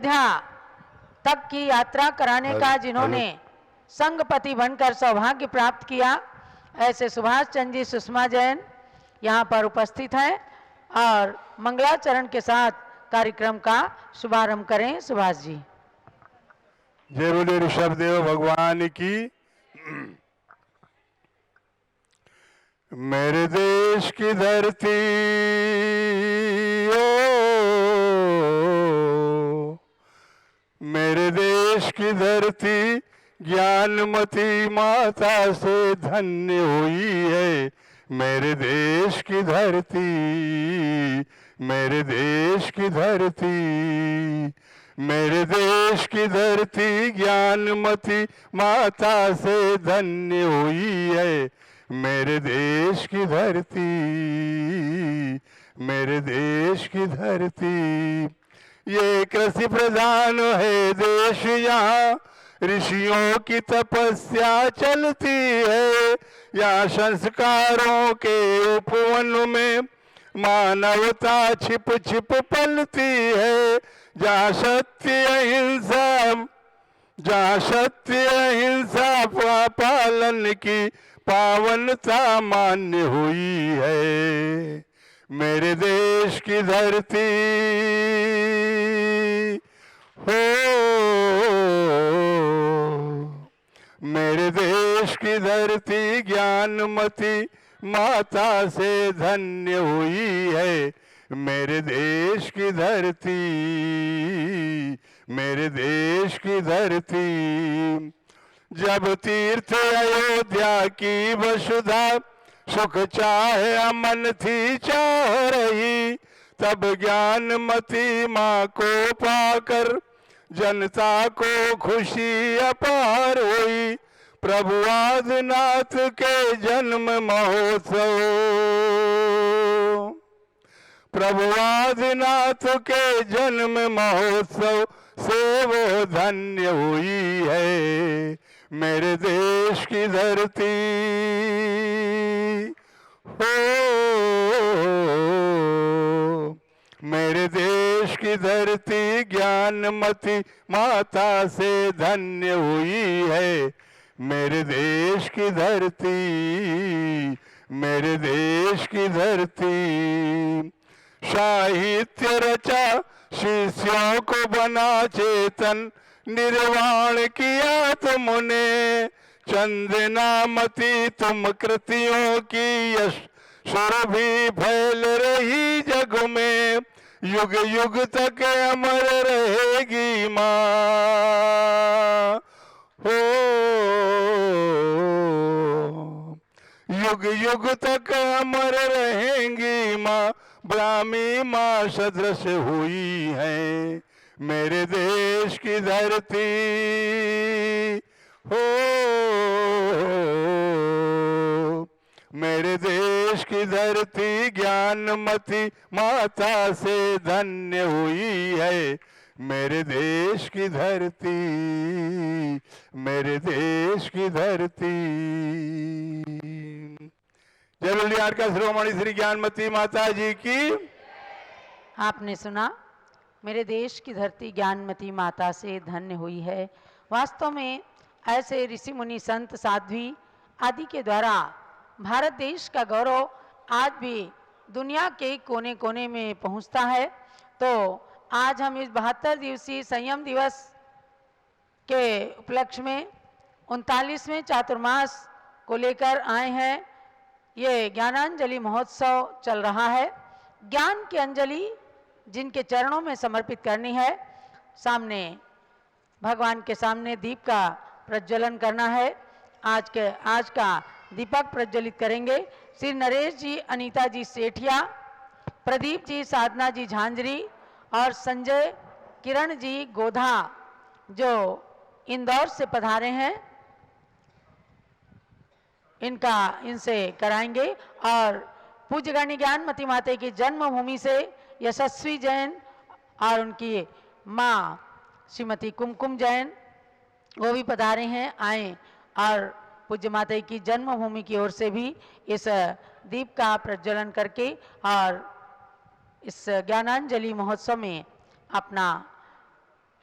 अयोध्या तक की यात्रा कराने का जिन्होंने संघपति बनकर सौभाग्य प्राप्त किया, ऐसे सुभाष चंद्र जी सुषमा जैन यहाँ पर उपस्थित हैं और मंगलाचरण के साथ कार्यक्रम का शुभारंभ करें। सुभाष जी। जय बोले ऋषभदेव भगवान की। मेरे देश की धरती ओ, मेरे देश की धरती ज्ञानमती माता से धन्य हुई है। मेरे देश की धरती, मेरे देश की धरती, मेरे देश की धरती ज्ञानमती माता से धन्य हुई है। मेरे देश की धरती, मेरे देश की धरती। ये कृषि प्रधान है देश, यहाँ ऋषियों की तपस्या चलती है। यहाँ संस्कारों के उपवन में मानवता छिप छिप पलती है। जहाँ सत्य अहिंसा, जहाँ सत्य अहिंसा पालन की पावनता मान्य हुई है। मेरे देश की धरती हो, मेरे देश की धरती ज्ञानमती माता से धन्य हुई है। मेरे देश की धरती, मेरे देश की धरती। जब तीर्थ अयोध्या की वसुधा सुख चाहे अमन थी चाह रही, तब ज्ञानमती माँ को पाकर जनता को खुशी अपार हुई। प्रभु आदिनाथ के जन्म महोत्सव, प्रभु आदिनाथ के जन्म महोत्सव से वो धन्य हुई है। मेरे देश की धरती हो, मेरे देश की धरती ज्ञानमती माता से धन्य हुई है। मेरे देश की धरती, मेरे देश की धरती। साहित्य रचा शिष्यों को बना चेतन, निर्वाण किया तुमने। चंदनामती तुम कृतियों की यश सुरभि फैल रही जग में। युग युग तक अमर रहेगी माँ हो, युग युग तक अमर रहेंगी माँ। ब्राह्मी माँ सदृश हुई है। मेरे देश की धरती हो, मेरे देश की धरती ज्ञानमती माता से धन्य हुई है। मेरे देश की धरती, मेरे देश की धरती। जय बलियार का शिरोमणि श्री ज्ञानमती माता जी की। आपने सुना, मेरे देश की धरती ज्ञानमती माता से धन्य हुई है। वास्तव में ऐसे ऋषि मुनि संत साध्वी आदि के द्वारा भारत देश का गौरव आज भी दुनिया के कोने कोने में पहुंचता है। तो आज हम इस 72 दिवसीय संयम दिवस के उपलक्ष्य में 39वें चातुर्मास को लेकर आए हैं। ये ज्ञानांजलि महोत्सव चल रहा है। ज्ञान की अंजलि जिनके चरणों में समर्पित करनी है, सामने भगवान के सामने दीप का प्रज्वलन करना है। आज का दीपक प्रज्वलित करेंगे श्री नरेश जी, अनीता जी सेठिया, प्रदीप जी, साधना जी झांझरी और संजय किरण जी गोधा, जो इंदौर से पधारे हैं। इनसे कराएंगे। और पूज्यगण्य ज्ञानमती माता की जन्मभूमि से यशस्वी जैन और उनकी माँ श्रीमती कुमकुम जैन वो भी पधारे हैं, आए। और पूज्य माता की जन्मभूमि की ओर से भी इस दीप का प्रज्वलन करके और इस ज्ञानांजलि महोत्सव में अपना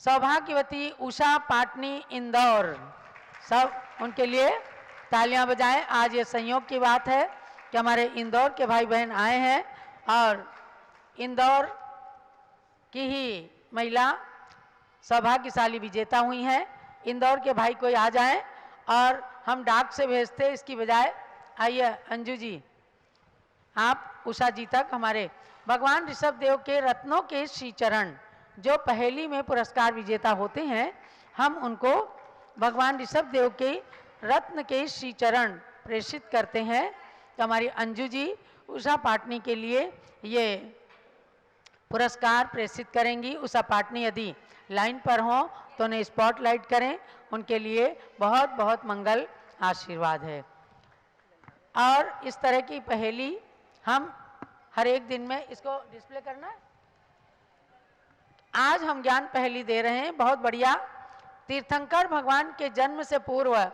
सौभाग्यवती उषा पाटनी इंदौर, सब उनके लिए तालियां बजाएं। आज ये संयोग की बात है कि हमारे इंदौर के भाई बहन आए हैं और इंदौर की ही महिला सौभाग्यशाली विजेता हुई हैं। इंदौर के भाई कोई आ जाएं और हम डाक से भेजते इसकी बजाय। आइए अंजू जी, आप उषा जी तक। हमारे भगवान ऋषभ देव के रत्नों के श्री चरण जो पहेली में पुरस्कार विजेता होते हैं, हम उनको भगवान ऋषभ देव के रत्न के श्री चरण प्रेषित करते हैं। तो हमारी अंजू जी उषा पाटनी के लिए ये पुरस्कार प्रेषित करेंगी। उषा पाटनी यदि लाइन पर हों तो उन्हें स्पॉटलाइट करें, उनके लिए बहुत बहुत मंगल आशीर्वाद है। और इस तरह की पहेली हम हर एक दिन में, इसको डिस्प्ले करना है। आज हम ज्ञान पहेली दे रहे हैं, बहुत बढ़िया। तीर्थंकर भगवान के जन्म से पूर्व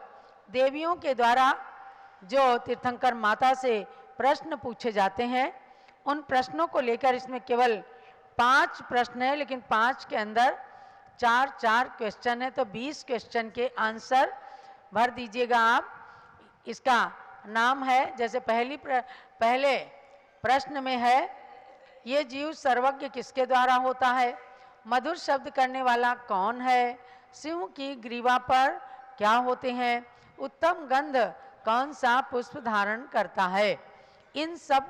देवियों के द्वारा जो तीर्थंकर माता से प्रश्न पूछे जाते हैं, उन प्रश्नों को लेकर इसमें केवल 5 प्रश्न है, लेकिन 5 के अंदर 4 क्वेश्चन है, तो 20 क्वेश्चन के आंसर भर दीजिएगा आप। इसका नाम है, जैसे पहले प्रश्न में है, ये जीव सर्वज्ञ किसके द्वारा होता है, मधुर शब्द करने वाला कौन है, सिंह की ग्रीवा पर क्या होते हैं, उत्तम गंध कौन सा पुष्प धारण करता है। इन सब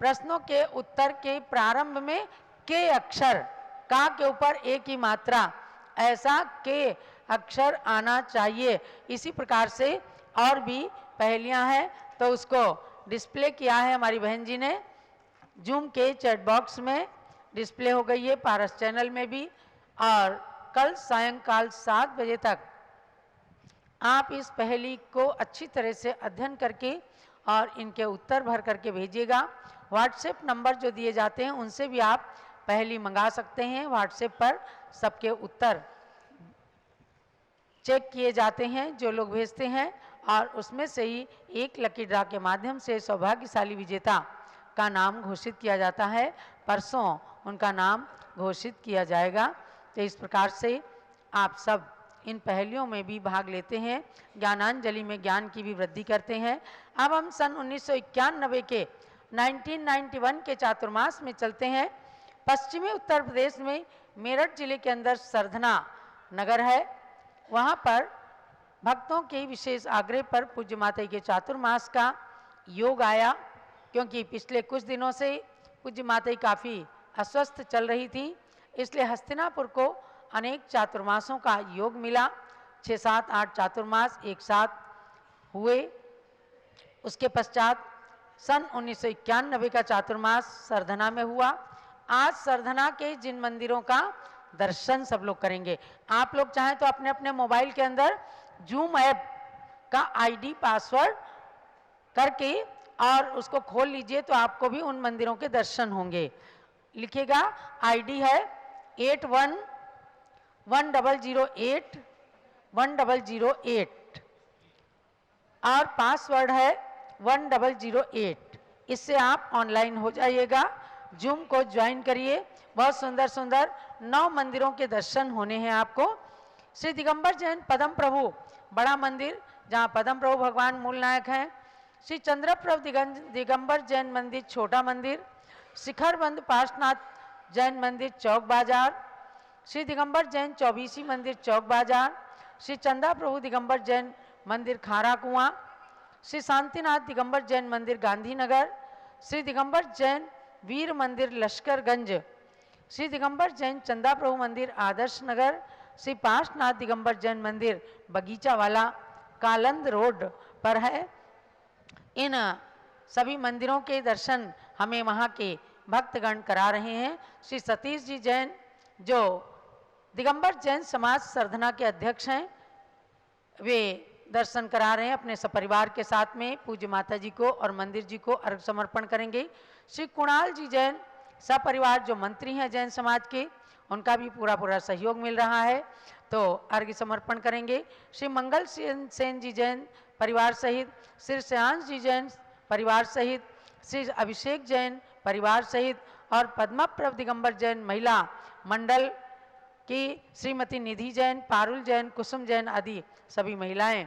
प्रश्नों के उत्तर के प्रारंभ में के अक्षर, का के ऊपर एक ही मात्रा, ऐसा के अक्षर आना चाहिए। इसी प्रकार से और भी पहेलियां हैं, तो उसको डिस्प्ले किया है हमारी बहन जी ने। जूम के चैट बॉक्स में डिस्प्ले हो गई है, पारस चैनल में भी। और कल सायंकाल 7 बजे तक आप इस पहेली को अच्छी तरह से अध्ययन करके और इनके उत्तर भर करके भेजिएगा। व्हाट्सएप नंबर जो दिए जाते हैं उनसे भी आप पहेली मंगा सकते हैं। व्हाट्सएप पर सबके उत्तर चेक किए जाते हैं जो लोग भेजते हैं, और उसमें से ही एक लकी ड्रा के माध्यम से सौभाग्यशाली विजेता का नाम घोषित किया जाता है। परसों उनका नाम घोषित किया जाएगा। तो इस प्रकार से आप सब इन पहेलियों में भी भाग लेते हैं, ज्ञानांजलि में ज्ञान की भी वृद्धि करते हैं। अब हम सन 1991 के 1991 के चातुर्मास में चलते हैं। पश्चिमी उत्तर प्रदेश में मेरठ जिले के अंदर सरधना नगर है, वहाँ पर भक्तों के विशेष आग्रह पर पूज्य माता के चातुर्मास का योग आया, क्योंकि पिछले कुछ दिनों से पूज्य माता काफ़ी अस्वस्थ चल रही थी, इसलिए हस्तिनापुर को अनेक चातुर्मासों का योग मिला। 6, 7, 8 चातुर्मास एक साथ हुए। उसके पश्चात सन 1991 का चातुर्मास सरधना में हुआ। आज सरधना के जिन मंदिरों का दर्शन सब लोग करेंगे, आप लोग चाहें तो अपने अपने मोबाइल के अंदर जूम ऐप का आईडी पासवर्ड करके और उसको खोल लीजिए, तो आपको भी उन मंदिरों के दर्शन होंगे। लिखिएगा, आईडी है 811008 और पासवर्ड है 1008। इससे आप ऑनलाइन हो जाइएगा, जूम को ज्वाइन करिए। बहुत सुंदर सुंदर 9 मंदिरों के दर्शन होने हैं आपको। श्री दिगंबर जैन पदम प्रभु बड़ा मंदिर, जहाँ पदम प्रभु भगवान मूल नायक हैं। श्री चंद्रप्रभ दिगंबर जैन मंदिर छोटा मंदिर। शिखरबंद पार्श्वनाथ जैन मंदिर चौक बाजार। श्री दिगंबर जैन चौबीसी मंदिर चौक बाजार। श्री चंदा प्रभु दिगंबर जैन मंदिर खारा कुआं। श्री शांतिनाथ दिगंबर जैन मंदिर गांधीनगर। श्री दिगंबर जैन वीर मंदिर लश्करगंज। श्री दिगंबर जैन चंदा प्रभु मंदिर आदर्श नगर। श्री पार्श्वनाथ दिगंबर जैन मंदिर बगीचा वाला कालंद रोड पर है। इन सभी मंदिरों के दर्शन हमें वहाँ के भक्तगण करा रहे हैं। श्री सतीश जी जैन जो दिगंबर जैन समाज सरधना के अध्यक्ष हैं, वे दर्शन करा रहे हैं अपने सपरिवार के साथ में। पूज्य माता जी को और मंदिर जी को अर्घ समर्पण करेंगे। श्री कुणाल जी जैन सपरिवार जो मंत्री हैं जैन समाज के, उनका भी पूरा सहयोग मिल रहा है, तो अर्घ्य समर्पण करेंगे। श्री मंगल सेन जी जैन परिवार सहित, श्री श्रेयांश जी जैन परिवार सहित, श्री अभिषेक जैन परिवार सहित और पद्मप्रभ दिगंबर जैन महिला मंडल कि श्रीमती निधि जैन, पारुल जैन, कुसुम जैन आदि सभी महिलाएं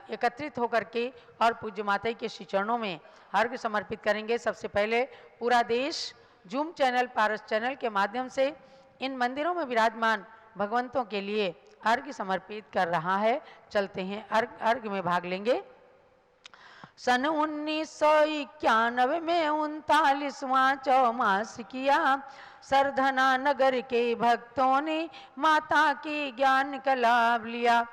एकत्रित होकर के और पूज्य माता के श्री चरणों में अर्घ्य समर्पित करेंगे। सबसे पहले पूरा देश जूम चैनल, पारस चैनल के माध्यम से इन मंदिरों में विराजमान भगवंतों के लिए अर्घ्य समर्पित कर रहा है। चलते हैं, अर्घ्य में भाग लेंगे। सन 1991 में 39वां चौमास किया, सरधना नगर के भक्तों ने माता के ज्ञान का लाभ लिया।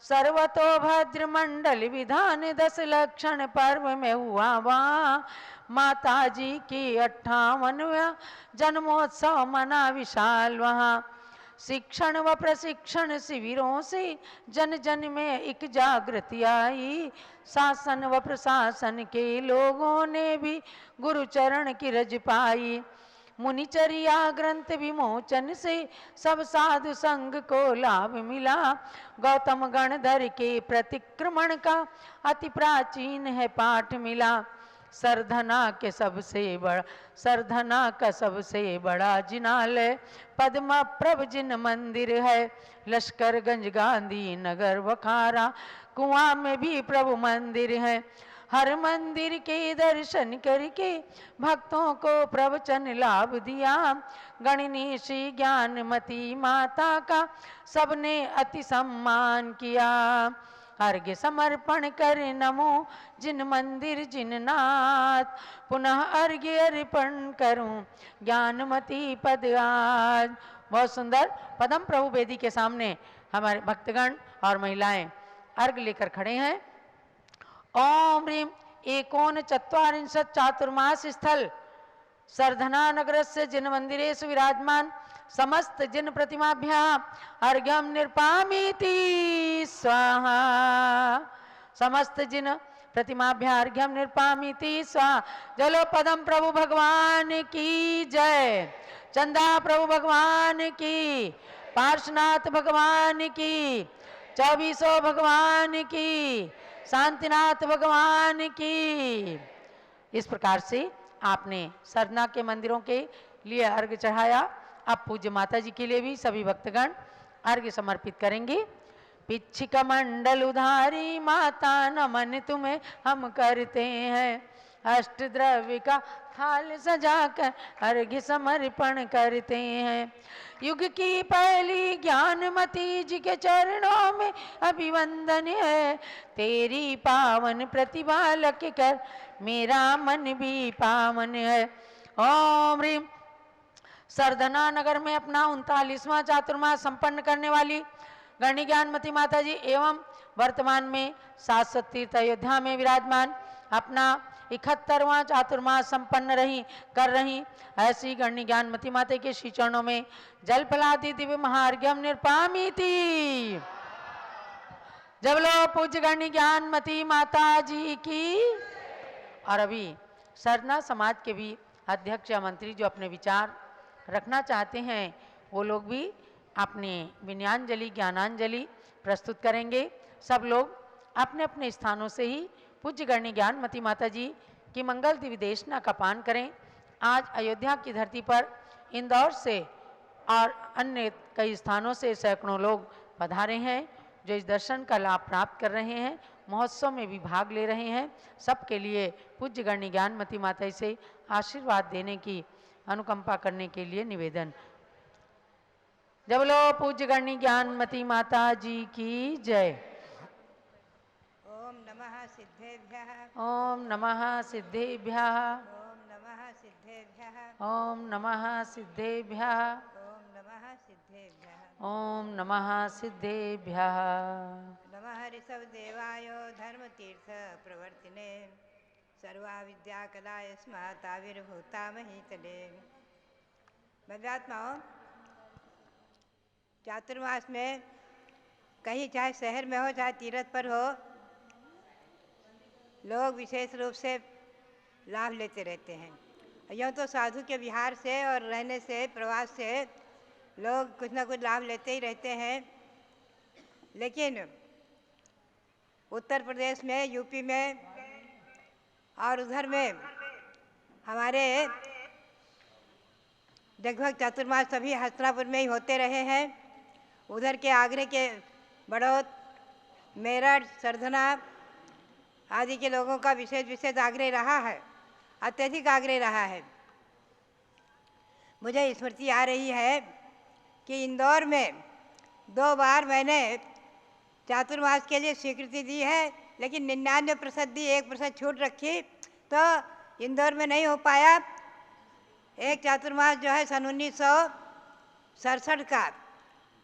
सर्वतोभद्र मंडल विधान 10 लक्षण पर्व में हुआ वहाँ, माता जी की 58वां जन्मोत्सव मना विशाल वहाँ। शिक्षण व प्रशिक्षण शिविरों से जन जन में एक जागृति आई, शासन व प्रशासन के लोगों ने भी गुरुचरण की रज पाई। मुनिचर्या ग्रंथ विमोचन से सब साधु संघ को लाभ मिला, गौतम गणधर के प्रतिक्रमण का अति प्राचीन है पाठ मिला। सरधना का सबसे बड़ा जिनालय पद्मा प्रभ जिन मंदिर है, लश्करगंज गांधी नगर वखारा कुआं में भी प्रभु मंदिर है। हर मंदिर के दर्शन करके भक्तों को प्रवचन लाभ दिया, गणनी श्री ज्ञानमती माता का सबने अति सम्मान किया। अर्घ्य समर्पण कर नमो जिन मंदिर जिन नाथ, पुनः अर्घ्य अर्पण करूं ज्ञानमती पद आज। बहुत सुंदर पदम प्रभु वेदी के सामने हमारे भक्तगण और महिलाएं अर्घ्य लेकर खड़े हैं। ओम ह्रीम एकोन चत्वारिंशत् चातुर्मास स्थल सरधना नगर से जिन मंदिरेषु विराजमान समस्त जिन प्रतिमाभ्याम अर्घ्यम निर्पामीति स्वाहा। समस्त जिन प्रतिमाभ्याम अर्घ्यम निर्पामीति स्वाहा। जलो पदम प्रभु भगवान की जय, चंदा प्रभु भगवान की, पार्श्वनाथ भगवान की, 24 भगवान की, शांतिनाथ भगवान की। इस प्रकार से आपने सरना के मंदिरों के लिए अर्घ्य चढ़ाया। अब पूज्य माता जी के लिए भी सभी भक्तगण अर्घ्य समर्पित करेंगे। पिच्छिक मंडल उधारी माता नमन तुम्हें हम करते हैं, अष्ट द्रव्य का थाल सजाकर अर्घ्य समर्पण करते हैं। युग की पहली ज्ञानमती जी के चरणों में अभिवंदन है, तेरी पावन प्रतिभा लख कर मेरा मन भी पावन है। ओम ह्रीम सरधना नगर में अपना 39वां चातुर्मास संपन्न करने वाली गणी ज्ञानमती माता जी एवं वर्तमान में शाश्वत तीर्थ अयोध्या में विराजमान अपना 71वां चातुर्मास संपन्न कर रही ऐसी गणी ज्ञानमती माता के श्री चरणों में जल फलादि दिव्य महार्घ्यम निर्पामीति। जब लो पूज्य गणी ज्ञानमती माता जी की। और अभी सरना समाज के भी अध्यक्ष या मंत्री जो अपने विचार रखना चाहते हैं वो लोग भी अपने विनयांजलि ज्ञानांजलि प्रस्तुत करेंगे। सब लोग अपने अपने स्थानों से ही पूज्य गणी ज्ञानमती माता जी की मंगल दिव्य देशना का पान करें। आज अयोध्या की धरती पर इंदौर से और अन्य कई स्थानों से सैकड़ों लोग पधारे हैं जो इस दर्शन का लाभ प्राप्त कर रहे हैं, महोत्सव में भी भाग ले रहे हैं। सबके लिए पूज्य गणी ज्ञानमती माता से आशीर्वाद देने की अनुकंपा करने के लिए निवेदन। जब लो पूज्य गणी ज्ञानमती माता जी की जय। ओम नमः सिद्धेभ्यः, ओम नमः सिद्धेभ्यः, ओम नमः सिद्धेभ्यः, ओम नमः सिद्धेभ्यः, ओम नमः सिद्धेभ्यः, ओम नमः सिद्धेभ्यः। नमः ऋषभदेवाय धर्मतीर्थ प्रवर्तिने, सर्वा विद्या कला यस्माताविर्भूतामहि तले। भव्यात्माओं, चातुर्मास में कहीं चाहे शहर में हो चाहे तीर्थ पर हो, लोग विशेष रूप से लाभ लेते रहते हैं। यूँ तो साधु के विहार से और रहने से, प्रवास से लोग कुछ ना कुछ लाभ लेते ही रहते हैं। लेकिन उत्तर प्रदेश में, यूपी में और उधर में हमारे लगभग चातुर्मास सभी हस्तिनापुर में ही होते रहे हैं। उधर के आगरे के बड़ौत, मेरठ, सरधना आदि के लोगों का विशेष आग्रह रहा है, अत्यधिक आग्रह रहा है। मुझे स्मृति आ रही है कि इंदौर में 2 बार मैंने चातुर्मास के लिए स्वीकृति दी है, लेकिन 99% दी, 1% छूट रखी, तो इंदौर में नहीं हो पाया। एक चातुर्मास जो है सन 1967 का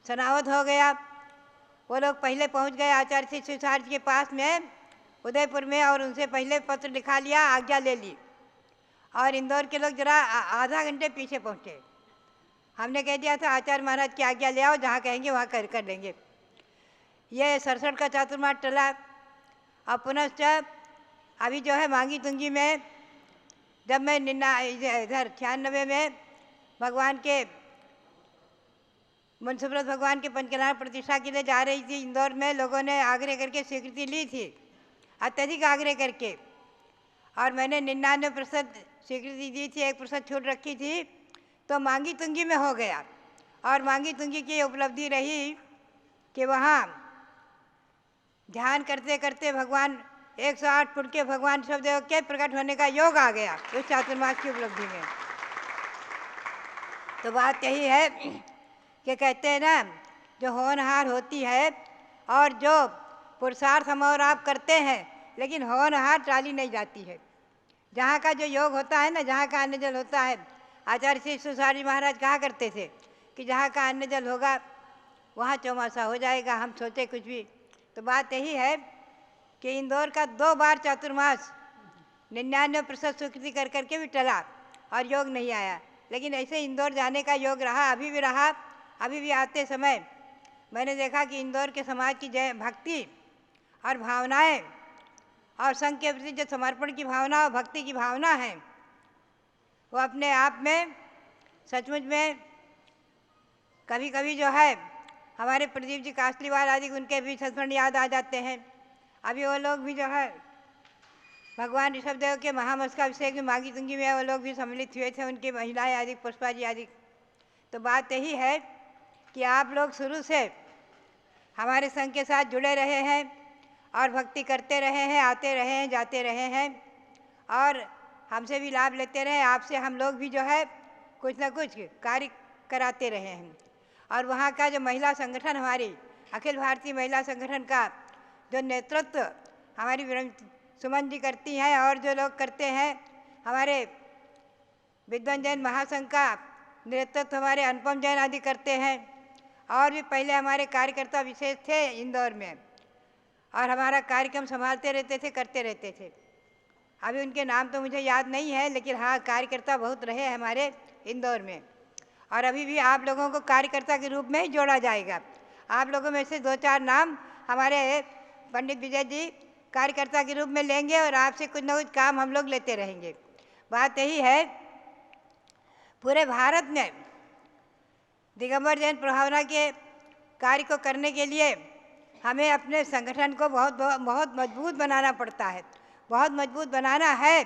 सनावद हो गया। वो लोग पहले पहुंच गए आचार्य श्री शिवसार जी के पास में उदयपुर में, और उनसे पहले पत्र लिखा लिया, आज्ञा ले ली, और इंदौर के लोग जरा आधा घंटे पीछे पहुंचे। हमने कह दिया था आचार्य महाराज की आज्ञा ले आओ, जहाँ कहेंगे वहाँ कर लेंगे। ये 67 का चातुर्मास टला। और पुनश्च अभी जो है मांगी तुंगी में, जब मैं इधर 96 में भगवान के मुंसुब्रत भगवान के पंचकल्याण प्रतिष्ठा के लिए जा रही थी, इंदौर में लोगों ने आग्रह करके स्वीकृति ली थी, अत्यधिक आग्रह करके, और मैंने 99% स्वीकृति दी थी, 1% छूट रखी थी, तो मांगी तुंगी में हो गया। और मांगी तुंगी की उपलब्धि रही कि वहाँ ध्यान करते करते भगवान 108 फुट के भगवान ऋषभदेव के प्रकट होने का योग आ गया उस चातुर्मास की उपलब्धि में। तो बात यही है कि कहते हैं ना, जो होनहार होती है और जो पुरुषार्थ हम और आप करते हैं, लेकिन होनहार टाली नहीं जाती है। जहाँ का जो योग होता है ना, जहाँ का अन्न जल होता है, आचार्य श्री शिवसार जी महाराज कहा करते थे कि जहाँ का अन्न जल होगा वहाँ चौमासा हो जाएगा, हम सोचे कुछ भी। तो बात यही है कि इंदौर का 2 बार चातुर्मास 99% स्वीकृति कर करके भी टला और योग नहीं आया, लेकिन ऐसे इंदौर जाने का योग रहा, अभी भी रहा। अभी भी आते समय मैंने देखा कि इंदौर के समाज की जय भक्ति और भावनाएं और संघ के प्रति जो समर्पण की भावना और भक्ति की भावना है, वो अपने आप में सचमुच में कभी कभी जो है हमारे प्रदीप जी कासलीवाल आदि उनके भी संस्मरण याद आ जाते हैं। अभी वो लोग भी जो है भगवान ऋषभदेव के महामस्तकाभिषेक में मांगी तुंगी में वो लोग भी सम्मिलित हुए थे, उनकी महिलाएं आदि, पुष्पा जी आदि। तो बात यही है कि आप लोग शुरू से हमारे संघ के साथ जुड़े रहे हैं और भक्ति करते रहे हैं, आते रहे हैं, जाते रहे हैं, और हमसे भी लाभ लेते रहे। आपसे हम लोग भी जो है कुछ न कुछ कार्य कराते रहे हैं। और वहाँ का जो महिला संगठन, हमारी अखिल भारतीय महिला संगठन का जो नेतृत्व हमारी सुमन जी करती हैं, और जो लोग करते हैं, हमारे विद्वान जैन महासंघ का नेतृत्व हमारे अनुपम जैन आदि करते हैं, और भी पहले हमारे कार्यकर्ता विशेष थे इंदौर में, और हमारा कार्यक्रम संभालते रहते थे, करते रहते थे। अभी उनके नाम तो मुझे याद नहीं है, लेकिन हाँ, कार्यकर्ता बहुत रहे हमारे इंदौर में, और अभी भी आप लोगों को कार्यकर्ता के रूप में ही जोड़ा जाएगा। आप लोगों में से 2-4 नाम हमारे पंडित विजय जी कार्यकर्ता के रूप में लेंगे, और आपसे कुछ न कुछ काम हम लोग लेते रहेंगे। बात यही है, पूरे भारत में दिगंबर जैन प्रभावना के कार्य को करने के लिए हमें अपने संगठन को बहुत मजबूत बनाना पड़ता है, बहुत मजबूत बनाना है।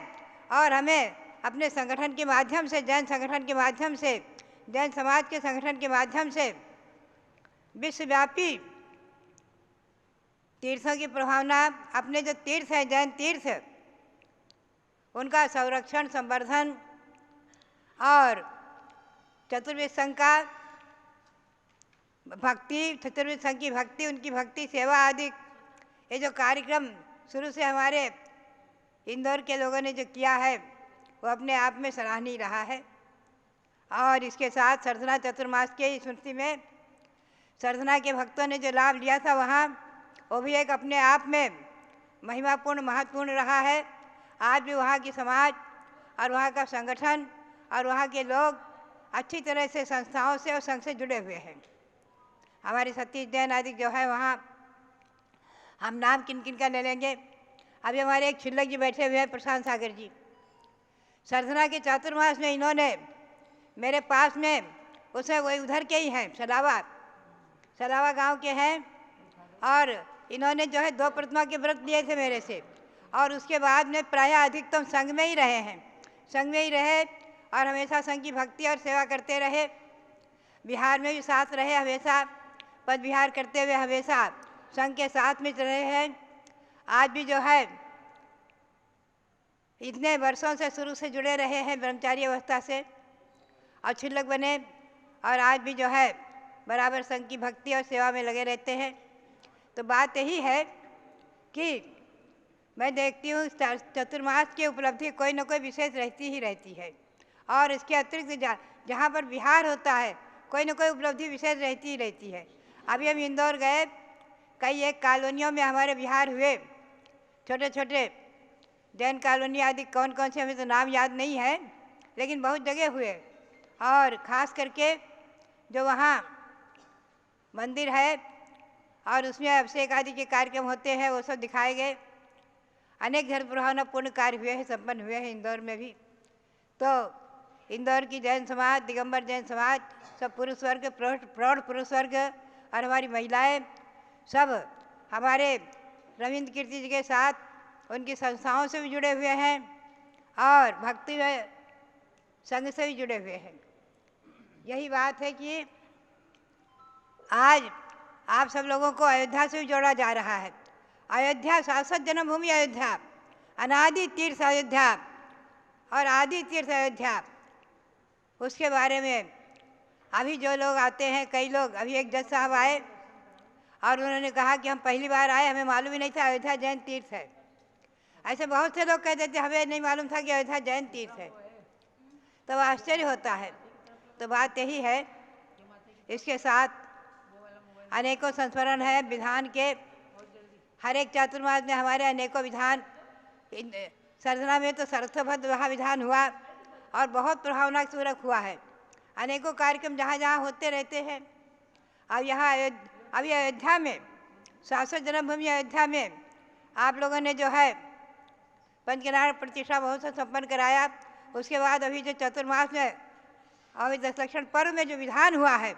और हमें अपने संगठन के माध्यम से, जैन संगठन के माध्यम से, जैन समाज के संगठन के माध्यम से विश्वव्यापी तीर्थों की प्रभावना, अपने जो तीर्थ हैं, जैन तीर्थ, उनका संरक्षण, संवर्धन, और चतुर्वेद संघ का भक्ति, चतुर्वेद संघ की भक्ति, उनकी भक्ति सेवा आदि, ये जो कार्यक्रम शुरू से हमारे इंदौर के लोगों ने जो किया है, वो अपने आप में सराहनीय रहा है। और इसके साथ सरधना चतुर्मास के स्मृति में सरधना के भक्तों ने जो लाभ लिया था वहाँ, वो भी एक अपने आप में महिमापूर्ण, महत्वपूर्ण रहा है। आज भी वहाँ की समाज और वहाँ का संगठन और वहाँ के लोग अच्छी तरह से संस्थाओं से और संघ से जुड़े हुए हैं। हमारे सतीश जैन आदि जो है वहाँ, हम नाम किन किन का ले लेंगे। अभी हमारे एक छिल्लक जी बैठे हुए हैं, प्रशांत सागर जी। सरधना के चातुर्मास में इन्होंने मेरे पास में, उसे वही उधर के ही हैं, सलावा गांव के हैं, और इन्होंने जो है 2 प्रतिमा के व्रत लिए थे मेरे से, और उसके बाद में प्रायः अधिकतम संघ में ही रहे हैं, संघ में ही रहे, और हमेशा संघ की भक्ति और सेवा करते रहे। बिहार में भी साथ रहे, हमेशा पद विहार करते हुए हमेशा संघ के साथ में रहे हैं। आज भी जो है इतने वर्षों से शुरू से जुड़े रहे हैं ब्रह्मचारी अवस्था से और क्षुल्लक बने, और आज भी जो है बराबर संघ की भक्ति और सेवा में लगे रहते हैं। तो बात यही है कि मैं देखती हूँ चतुर्मास की उपलब्धि कोई न कोई विशेष रहती ही रहती है, और इसके अतिरिक्त जहाँ पर विहार होता है कोई न कोई उपलब्धि विशेष रहती ही रहती है। अभी हम इंदौर गए, कई एक कॉलोनियों में हमारे विहार हुए, छोटे छोटे जैन कॉलोनी आदि कौन कौन से हमें तो नाम याद नहीं है, लेकिन बहुत जगह हुए। और ख़ास करके जो वहाँ मंदिर है और उसमें अभिषेक आदि के कार्यक्रम होते हैं वो सब दिखाए गए। अनेक धर्म पूर्ण कार्य हुए हैं, संपन्न हुए हैं इंदौर में भी। तो इंदौर की जैन समाज, दिगंबर जैन समाज, सब पुरुष वर्ग, प्रौढ़ पुरुष वर्ग और हमारी महिलाएं सब हमारे रविंद्र कीर्ति जी के साथ उनकी संस्थाओं से भी जुड़े हुए हैं और भक्ति संघ से भी जुड़े हुए हैं। यही बात है कि आज आप सब लोगों को अयोध्या से भी जोड़ा जा रहा है। अयोध्या शाश्वत जन्मभूमि अयोध्या, अनादि तीर्थ अयोध्या और आदि तीर्थ अयोध्या, उसके बारे में अभी जो लोग आते हैं, कई लोग, अभी एक जज साहब आए और उन्होंने कहा कि हम पहली बार आए, हमें मालूम ही नहीं था अयोध्या जैन तीर्थ है। ऐसे बहुत से लोग कह देते हमें नहीं मालूम था कि अयोध्या जैन तीर्थ है, तो आश्चर्य होता है। तो बात यही है, इसके साथ अनेकों संस्मरण है विधान के। हर एक चातुर्मास में हमारे अनेकों विधान, सरसना में तो सरसोभद्र वहाँ विधान हुआ और बहुत प्रभावनापूर्वक हुआ है। अनेकों कार्यक्रम जहाँ जहाँ होते रहते हैं। अब यहाँ अभी अयोध्या में, शाश्वत जन्मभूमि अयोध्या में आप लोगों ने जो है पंचनारायण प्रतिष्ठा महोत्सव संपन्न कराया। उसके बाद अभी जो चतुर्मास में और दशलक्षण पर्व में जो विधान हुआ है,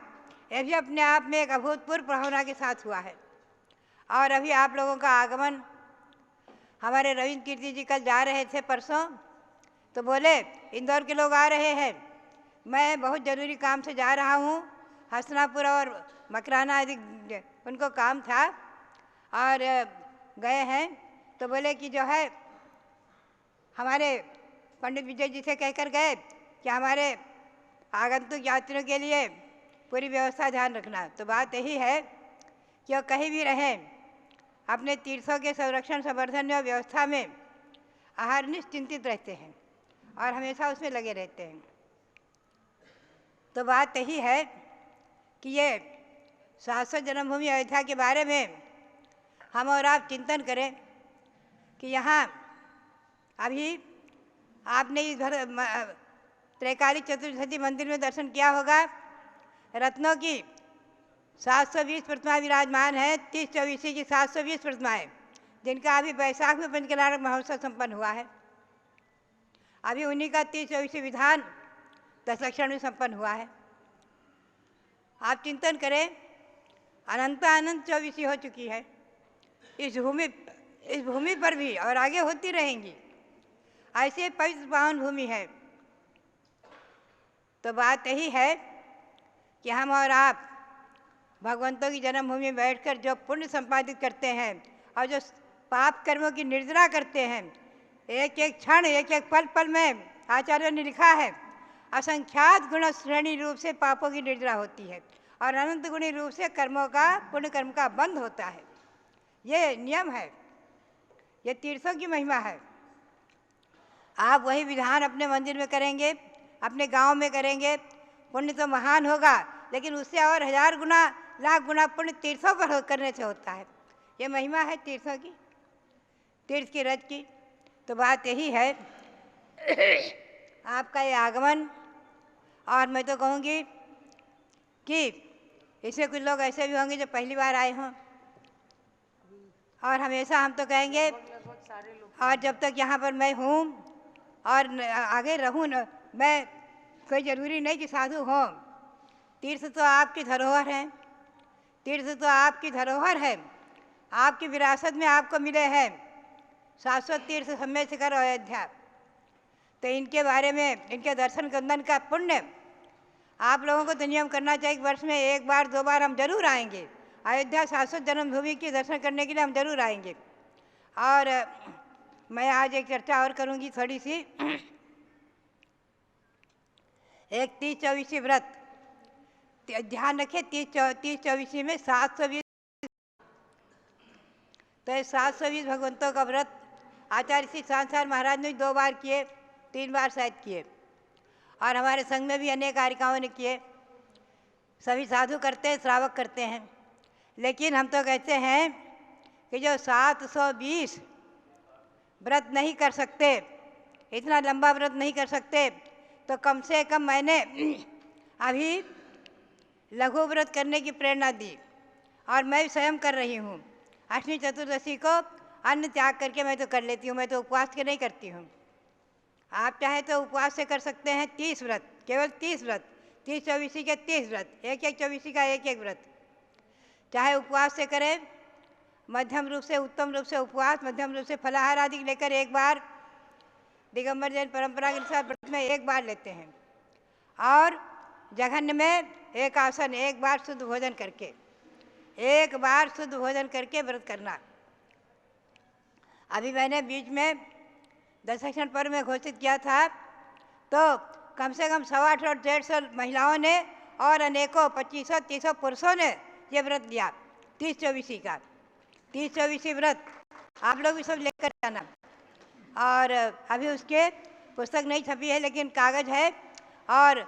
यह भी अपने आप में एक अभूतपूर्व प्रभावना के साथ हुआ है। और अभी आप लोगों का आगमन, हमारे रविंद्र कीर्ति जी कल जा रहे थे परसों, तो बोले इंदौर के लोग आ रहे हैं, मैं बहुत ज़रूरी काम से जा रहा हूँ, हसनापुर और मकराना आदि उनको काम था और गए हैं। तो बोले कि जो है हमारे पंडित विजय जी से कहकर गए कि हमारे आगंतुक यात्रियों के लिए पूरी व्यवस्था ध्यान रखना। तो बात यही है कि वो कहीं भी रहें, अपने तीर्थों के संरक्षण, संवर्धन और व्यवस्था में आहार निश्चिंतित रहते हैं और हमेशा उसमें लगे रहते हैं। तो बात यही है कि ये शाश्वत जन्मभूमि अयोध्या के बारे में हम और आप चिंतन करें कि यहाँ अभी आपने इस त्रैकालिक चतुर्दशी मंदिर में दर्शन किया होगा। रत्नों की 720 प्रतिमाएं विराजमान हैं, 30-24 की 720 प्रतिमाएं, जिनका अभी बैसाख में पंचनारायण महोत्सव संपन्न हुआ है। अभी उन्हीं का 30-24 विधान दशलक्षण में संपन्न हुआ है। आप चिंतन करें, अनंत 24 हो चुकी है इस भूमि पर भी और आगे होती रहेंगी। ऐसे पवित्र पावन भूमि है। तो बात यही है कि हम और आप भगवंतों की जन्मभूमि में बैठकर जो पुण्य संपादित करते हैं और जो पाप कर्मों की निर्जरा करते हैं, एक एक क्षण, एक एक पल पल में आचार्यों ने लिखा है असंख्यात गुण श्रेणी रूप से पापों की निर्जरा होती है और अनंत गुणी रूप से कर्मों का, पुण्य कर्म का बंध होता है। ये नियम है, ये तीर्थों की महिमा है। आप वही विधान अपने मंदिर में करेंगे, अपने गांव में करेंगे, पुण्य तो महान होगा, लेकिन उससे और 1000 गुना, लाख गुना पुण्य तीर्थों पर करने से होता है। ये महिमा है तीर्थों की, तीर्थ की रज की। तो बात यही है आपका ये आगमन, और मैं तो कहूँगी कि इसमें कुछ लोग ऐसे भी होंगे जो पहली बार आए हों, और हमेशा हम तो कहेंगे, और जब तक यहाँ पर मैं हूँ और आगे रहूँ, मैं कोई ज़रूरी नहीं कि साधु हों। तीर्थ तो आपकी धरोहर हैं, तीर्थ तो आपकी धरोहर है, आपकी विरासत में आपको मिले हैं। शाश्वत तीर्थ समय शिखर अयोध्या। तो इनके बारे में, इनके दर्शन करने का पुण्य आप लोगों को तो नियम करना चाहिए कि वर्ष में एक बार 2 बार हम जरूर आएंगे। अयोध्या शाश्वत जन्मभूमि के दर्शन करने के लिए हम जरूर आएंगे। और मैं आज एक चर्चा और करूंगी थोड़ी सी। एक 30-24 व्रत, ध्यान रखें 30-24 में 720, तो ये 720 भगवंतों का व्रत आचार्य श्री सांसार महाराज ने 2 बार किए, 3 बार शायद किए, और हमारे संघ में भी अनेक कारिकाओं ने किए। सभी साधु करते हैं, श्रावक करते हैं। लेकिन हम तो कहते हैं कि जो 720 व्रत नहीं कर सकते, इतना लंबा व्रत नहीं कर सकते, तो कम से कम मैंने अभी लघु व्रत करने की प्रेरणा दी, और मैं स्वयं कर रही हूँ। अष्टमी चतुर्दशी को अन्न त्याग करके मैं तो कर लेती हूँ, मैं तो उपवास के नहीं करती हूँ। आप चाहे तो उपवास से कर सकते हैं 30 व्रत, केवल 30 व्रत, 30-24 के 30 व्रत, एक 24 का एक व्रत। चाहे उपवास से करें, मध्यम रूप से, उत्तम रूप से उपवास, मध्यम रूप से फलाहार आदि लेकर एक बार, दिगंबर जैन परंपरा के अनुसार व्रत में एक बार लेते हैं, और जघन्य में एक आसन, एक बार शुद्ध भोजन करके, एक बार शुद्ध भोजन करके व्रत करना। अभी मैंने बीच में दशक्षण पर्व में घोषित किया था, तो कम से कम 125 और 150 महिलाओं ने और अनेकों 2500-30 पुरुषों ने ये व्रत लिया 30-24 का। 30-24 व्रत आप लोग भी सब लेकर जाना। और अभी उसके पुस्तक नहीं छपी है, लेकिन कागज़ है, और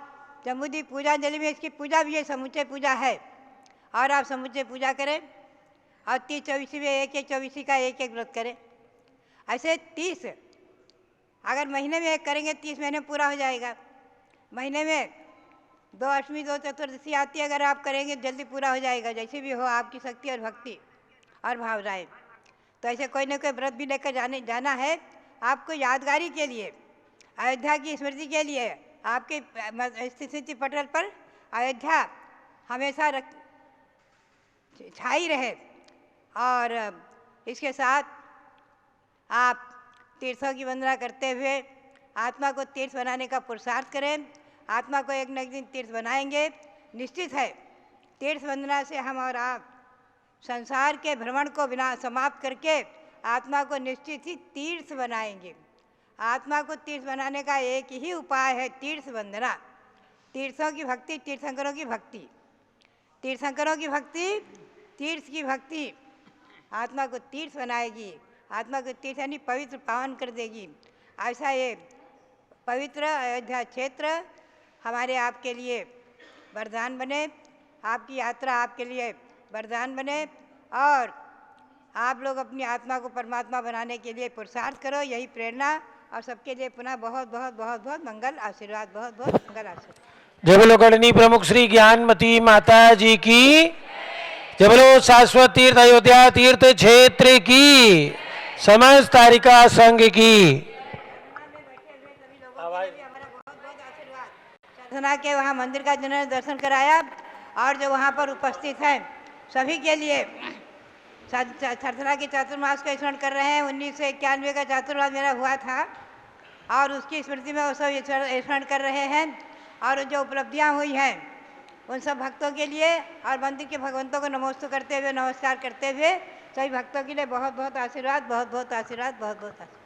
जम्बूद्वीप पूजांजलि में इसकी पूजा भी है, समुच्चय पूजा है, और आप समुच्चय पूजा करें, और 30-24 में एक 24 का एक व्रत करें। ऐसे 30 अगर महीने में एक करेंगे 30 महीने में पूरा हो जाएगा। महीने में 2 अष्टमी 2 चतुर्दशी आती है, अगर आप करेंगे जल्दी पूरा हो जाएगा, जैसे भी हो आपकी शक्ति और भक्ति और भावनाएं। तो ऐसे कोई ना कोई व्रत भी लेकर जाना है आपको, यादगारी के लिए, अयोध्या की स्मृति के लिए। आपके स्थिति पटल पर अयोध्या हमेशा छाई रहे। और इसके साथ आप तीर्थों की वंदना करते हुए आत्मा को तीर्थ बनाने का पुरुषार्थ करें। आत्मा को एक न एक दिन तीर्थ बनाएंगे, निश्चित है। तीर्थ वंदना से हम और आप संसार के भ्रमण को बिना समाप्त करके आत्मा को निश्चित ही तीर्थ बनाएंगे। आत्मा को तीर्थ बनाने का एक ही उपाय है, तीर्थ वंदना। तीर्थों की भक्ति, तीर्थंकरों की भक्ति, तीर्थंकरों की भक्ति, तीर्थ की भक्ति आत्मा को तीर्थ बनाएगी, आत्मा को तीर्थ यानी पवित्र पावन कर देगी। ऐसा ये पवित्र अयोध्या क्षेत्र हमारे आपके लिए वरदान बने, आपकी यात्रा आपके लिए वरदान बने, और आप लोग अपनी आत्मा को परमात्मा बनाने के लिए पुरुषार्थ करो, यही प्रेरणा। और सबके लिए पुनः बहुत बहुत बहुत बहुत मंगल आशीर्वाद, बहुत बहुत मंगल आशीर्वाद। जय बोलो गढ़नी प्रमुख श्री ज्ञानमती माता जी की, जय बोलो शाश्वत तीर्थ अयोध्या तीर्थ क्षेत्र की, समस्त तारिका संघ की। साधना के वहाँ मंदिर का जिन्होंने दर्शन कराया, और जो वहाँ पर उपस्थित हैं सभी के लिए साधना के चातुर्मास का स्मरण कर रहे हैं। 1991 का चातुर्मास मेरा हुआ था, और उसकी स्मृति में वो सब स्मरण कर रहे हैं। और जो उपलब्धियाँ हुई हैं उन सब भक्तों के लिए, और मंदिर के भगवंतों को नमोस्तु करते हुए, नमस्कार करते हुए सभी भक्तों के लिए बहुत बहुत आशीर्वाद, बहुत बहुत आशीर्वाद, बहुत बहुत आशीर्वाद।